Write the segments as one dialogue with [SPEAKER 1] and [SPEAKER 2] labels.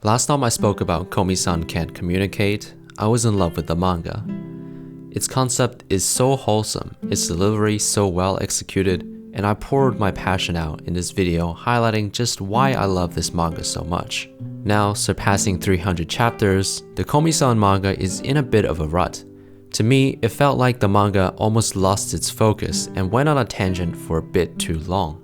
[SPEAKER 1] Last time I spoke about Komi-san can't communicate, I was in love with the manga. Its concept is so wholesome, its delivery so well executed, and I poured my passion out in this video highlighting just why I love this manga so much. Now, surpassing 300 chapters, the Komi-san manga is in a bit of a rut. To me, it felt like the manga almost lost its focus and went on a tangent for a bit too long.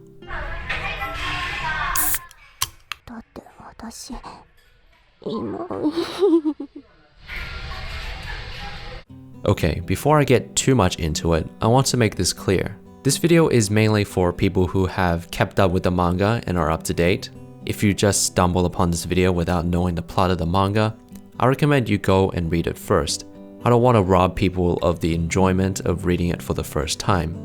[SPEAKER 1] Okay, before I get too much into it, I want to make this clear. This video is mainly for people who have kept up with the manga and are up to date. If you just stumble upon this video without knowing the plot of the manga, I recommend you go and read it first. I don't want to rob people of the enjoyment of reading it for the first time.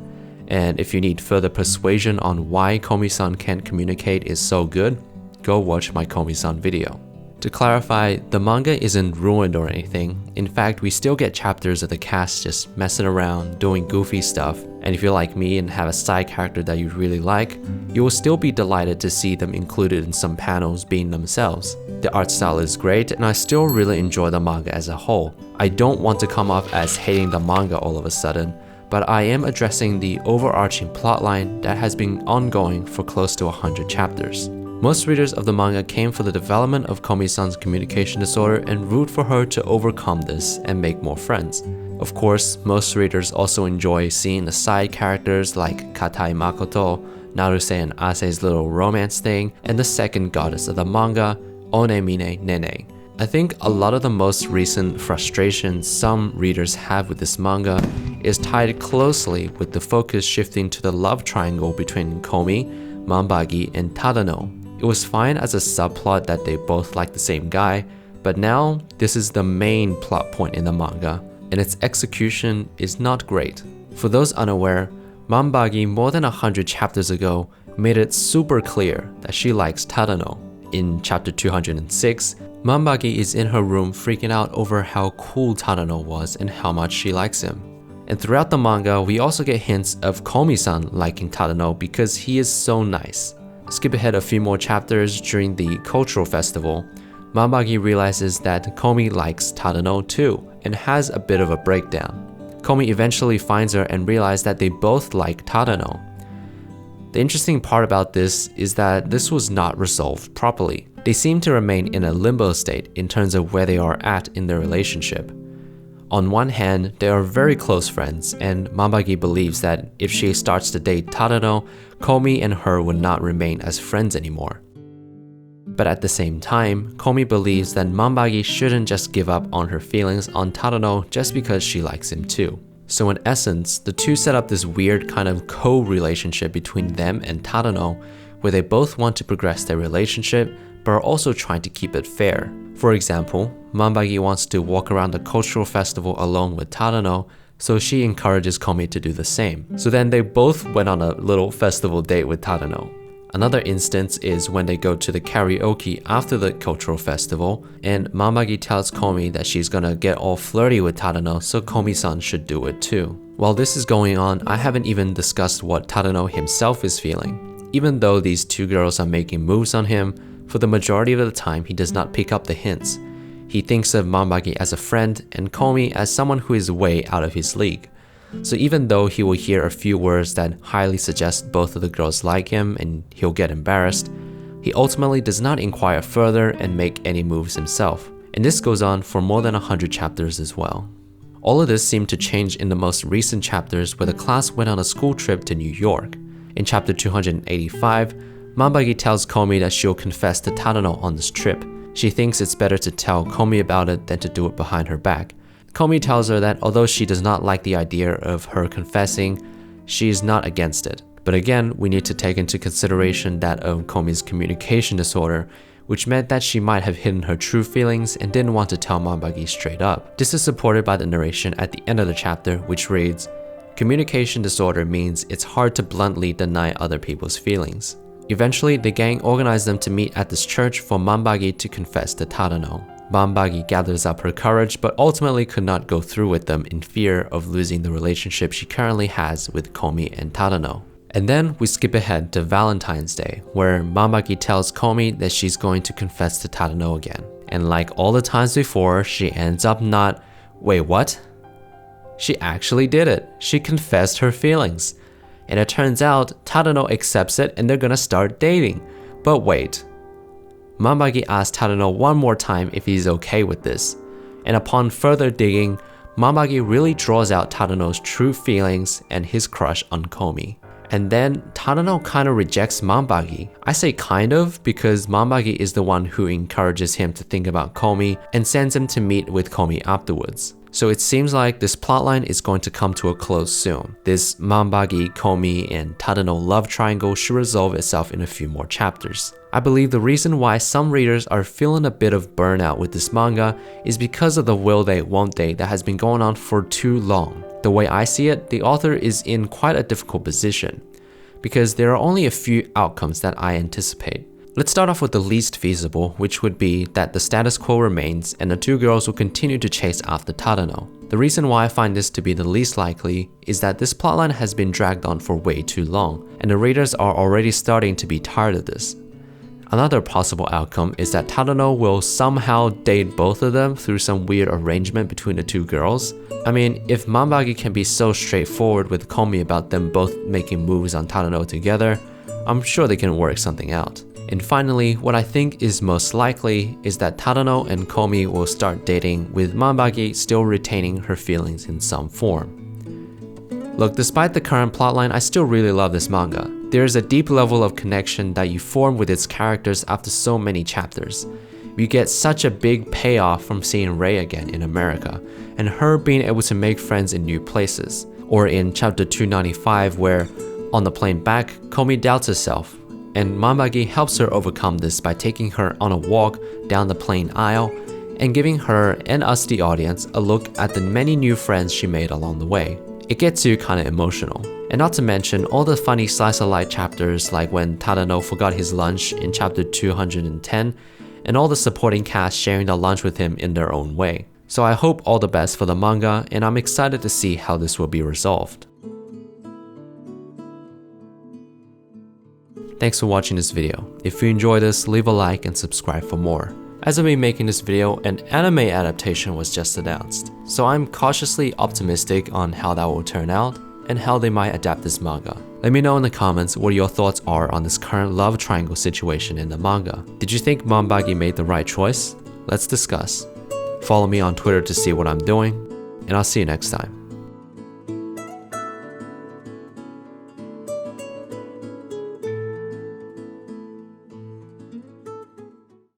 [SPEAKER 1] And if you need further persuasion on why Komi-san can't communicate is so good, go watch my Komi-san video. To clarify, the manga isn't ruined or anything. In fact, we still get chapters of the cast just messing around, doing goofy stuff, and if you're like me and have a side character that you really like, you will still be delighted to see them included in some panels being themselves. The art style is great, and I still really enjoy the manga as a whole. I don't want to come off as hating the manga all of a sudden, but I am addressing the overarching plotline that has been ongoing for close to 100 chapters. Most readers of the manga came for the development of Komi-san's communication disorder and root for her to overcome this and make more friends. Of course, most readers also enjoy seeing the side characters like Katai Makoto, Naruse and Ase's little romance thing, and the second goddess of the manga, Onemine Nene. I think a lot of the most recent frustrations some readers have with this manga is tied closely with the focus shifting to the love triangle between Komi, Manbagi, and Tadano. It was fine as a subplot that they both like the same guy, but now this is the main plot point in the manga, and its execution is not great. For those unaware, Manbagi more than 100 chapters ago made it super clear that she likes Tadano. In chapter 206, Manbagi is in her room freaking out over how cool Tadano was and how much she likes him. And throughout the manga, we also get hints of Komi-san liking Tadano because he is so nice. Skip ahead a few more chapters during the cultural festival, Manbagi realizes that Komi likes Tadano too and has a bit of a breakdown. Komi eventually finds her and realizes that they both like Tadano. The interesting part about this is that this was not resolved properly. They seem to remain in a limbo state in terms of where they are at in their relationship. On one hand, they are very close friends, and Manbagi believes that if she starts to date Tadano, Komi and her would not remain as friends anymore. But at the same time, Komi believes that Manbagi shouldn't just give up on her feelings on Tadano just because she likes him too. So in essence, the two set up this weird kind of co-relationship between them and Tadano, where they both want to progress their relationship, but are also trying to keep it fair. For example, Manbagi wants to walk around the cultural festival alone with Tadano, so she encourages Komi to do the same. So then they both went on a little festival date with Tadano. Another instance is when they go to the karaoke after the cultural festival, and Manbagi tells Komi that she's gonna get all flirty with Tadano, so Komi-san should do it too. While this is going on, I haven't even discussed what Tadano himself is feeling. Even though these two girls are making moves on him, for the majority of the time he does not pick up the hints. He thinks of Manbagi as a friend and Komi as someone who is way out of his league. So even though he will hear a few words that highly suggest both of the girls like him and he'll get embarrassed, he ultimately does not inquire further and make any moves himself. And this goes on for more than 100 chapters as well. All of this seemed to change in the most recent chapters where the class went on a school trip to New York. In chapter 285, Manbagi tells Komi that she'll confess to Tadano on this trip. She thinks it's better to tell Komi about it than to do it behind her back. Komi tells her that although she does not like the idea of her confessing, she is not against it. But again, we need to take into consideration that of Komi's communication disorder, which meant that she might have hidden her true feelings and didn't want to tell Manbagi straight up. This is supported by the narration at the end of the chapter, which reads, "Communication disorder means it's hard to bluntly deny other people's feelings." Eventually, the gang organized them to meet at this church for Manbagi to confess to Tadano. Manbagi gathers up her courage but ultimately could not go through with them in fear of losing the relationship she currently has with Komi and Tadano. And then we skip ahead to Valentine's Day, where Mambagi tells Komi that she's going to confess to Tadano again. And like all the times before, she ends up not... Wait, what? She actually did it. She confessed her feelings. And it turns out Tadano accepts it and they're gonna start dating. But wait. Mambagi asks Tadano one more time if he's okay with this. And upon further digging, Mambagi really draws out Tadano's true feelings and his crush on Komi. And then Tadano kind of rejects Mambagi. I say kind of because Mambagi is the one who encourages him to think about Komi and sends him to meet with Komi afterwards. So it seems like this plotline is going to come to a close soon. This Mambagi, Komi, and Tadano love triangle should resolve itself in a few more chapters. I believe the reason why some readers are feeling a bit of burnout with this manga is because of the will they, won't they that has been going on for too long. The way I see it, the author is in quite a difficult position because there are only a few outcomes that I anticipate. Let's start off with the least feasible, which would be that the status quo remains and the two girls will continue to chase after Tadano. The reason why I find this to be the least likely is that this plotline has been dragged on for way too long, and the readers are already starting to be tired of this. Another possible outcome is that Tadano will somehow date both of them through some weird arrangement between the two girls. I mean, if Mambagi can be so straightforward with Komi about them both making moves on Tadano together, I'm sure they can work something out. And finally, what I think is most likely is that Tadano and Komi will start dating with Mambagi still retaining her feelings in some form. Look, despite the current plotline, I still really love this manga. There is a deep level of connection that you form with its characters after so many chapters. You get such a big payoff from seeing Rei again in America, and her being able to make friends in new places. Or in chapter 295 where, on the plane back, Komi doubts herself, and Mambagi helps her overcome this by taking her on a walk down the plane aisle and giving her and us the audience a look at the many new friends she made along the way. It gets you kinda emotional. And not to mention all the funny slice of life chapters like when Tadano forgot his lunch in chapter 210 and all the supporting cast sharing the lunch with him in their own way. So I hope all the best for the manga and I'm excited to see how this will be resolved. Thanks for watching this video. If you enjoyed this, leave a like and subscribe for more. As of me making this video, an anime adaptation was just announced, so I'm cautiously optimistic on how that will turn out and how they might adapt this manga. Let me know in the comments what your thoughts are on this current love triangle situation in the manga. Did you think Mambagi made the right choice? Let's discuss. Follow me on Twitter to see what I'm doing, and I'll see you next time.